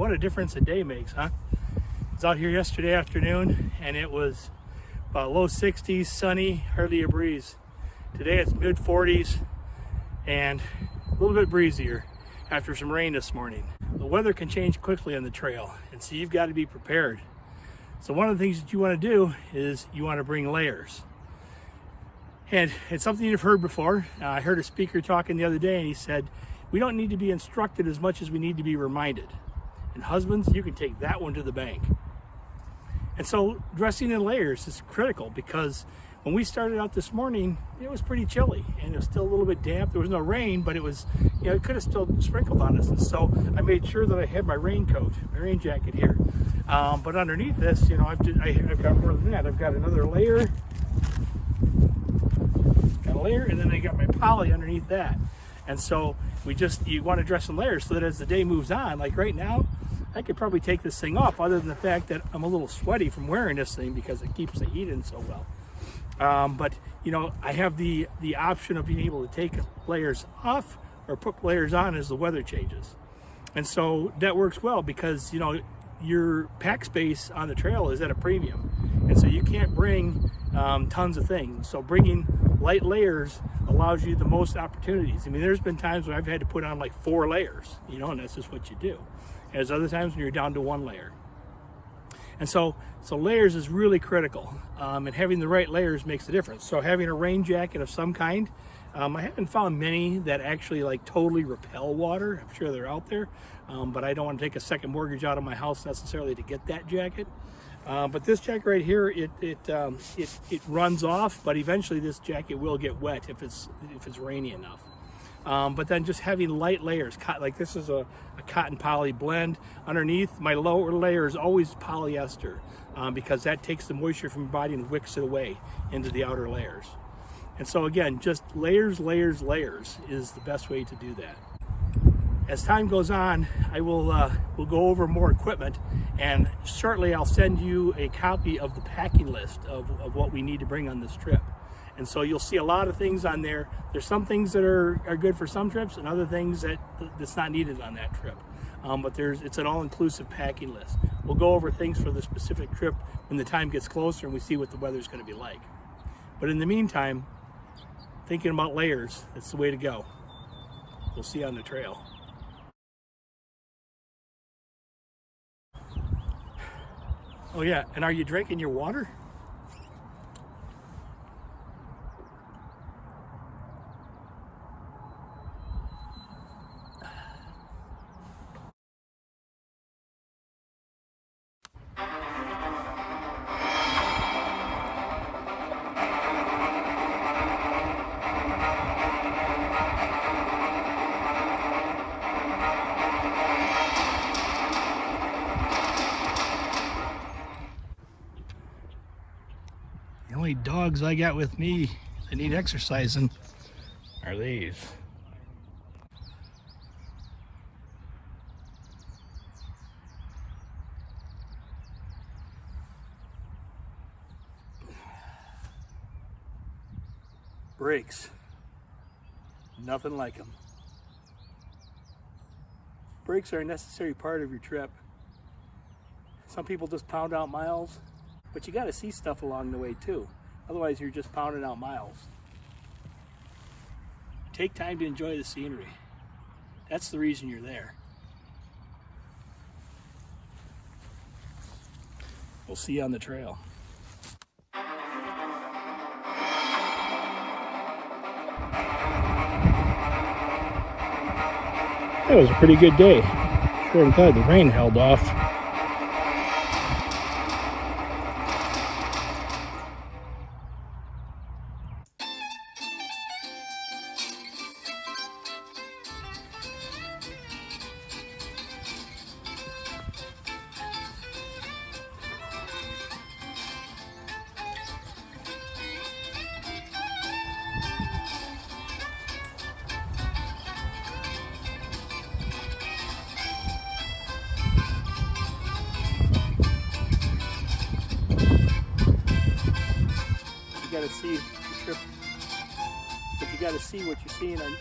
what a difference a day makes, huh? I was out here yesterday afternoon and it was about low 60s, sunny, hardly a breeze. Today it's mid 40s and a little bit breezier after some rain this morning. The weather can change quickly on the trail, and so you've got to be prepared. So one of the things that you want to do is you want to bring layers. And it's something you've heard before. I heard a speaker talking the other day and he said, we don't need to be instructed as much as we need to be reminded. And husbands, you can take that one to the bank. And so dressing in layers is critical, because when we started out this morning, it was pretty chilly and it was still a little bit damp. There was no rain, but it was, it could have still sprinkled on us. And so I made sure that I had my raincoat, my rain jacket here. But underneath this, I've got more than that. I've got another layer, and then I got my poly underneath that. And so you want to dress in layers so that as the day moves on, like right now, I could probably take this thing off, other than the fact that I'm a little sweaty from wearing this thing because it keeps the heat in so well. But I have the option of being able to take layers off or put layers on as the weather changes. And so that works well, because your pack space on the trail is at a premium, and so you can't bring tons of things. So bringing light layers allows you the most opportunities. I mean, there's been times when I've had to put on like 4 layers, and that's just what you do. And there's other times when you're down to 1 layer. And so layers is really critical, and having the right layers makes a difference. So having a rain jacket of some kind, I haven't found many that actually like totally repel water. I'm sure they're out there, but I don't want to take a second mortgage out of my house necessarily to get that jacket. But this jacket right here, it runs off, but eventually this jacket will get wet if it's rainy enough. But then just having light layers, like this is a cotton poly blend. Underneath, my lower layer is always polyester, because that takes the moisture from your body and wicks it away into the outer layers. And so again, just layers, layers, layers is the best way to do that. As time goes on, I will we'll go over more equipment, and shortly I'll send you a copy of the packing list of what we need to bring on this trip. And so you'll see a lot of things on there. There's some things that are good for some trips, and other things that's not needed on that trip. But it's an all-inclusive packing list. We'll go over things for the specific trip when the time gets closer and we see what the weather's going to be like. But in the meantime, thinking about layers, that's the way to go. We'll see you on the trail. Oh yeah, and are you drinking your water? The only dogs I got with me that need exercising are these. Brakes. Nothing like them. Brakes are a necessary part of your trip. Some people just pound out miles, but you got to see stuff along the way too. Otherwise you're just pounding out miles. Take time to enjoy the scenery. That's the reason you're there. We'll see you on the trail. That was a pretty good day. Sure, I'm glad the rain held off. You got to see the trip, but you got to see what you're seeing on